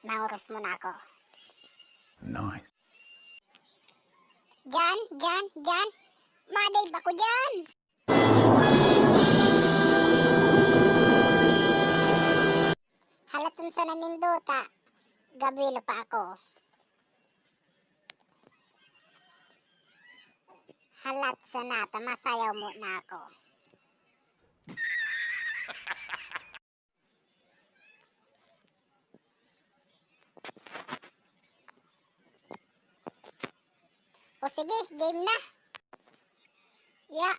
Manguros mo na ako. Nice. Diyan. Maday ba ko dyan? Halatan sa nanindota. Gabilo pa ako. Halat sa nata, masayaw mo na ako. O sige, game na. Ya.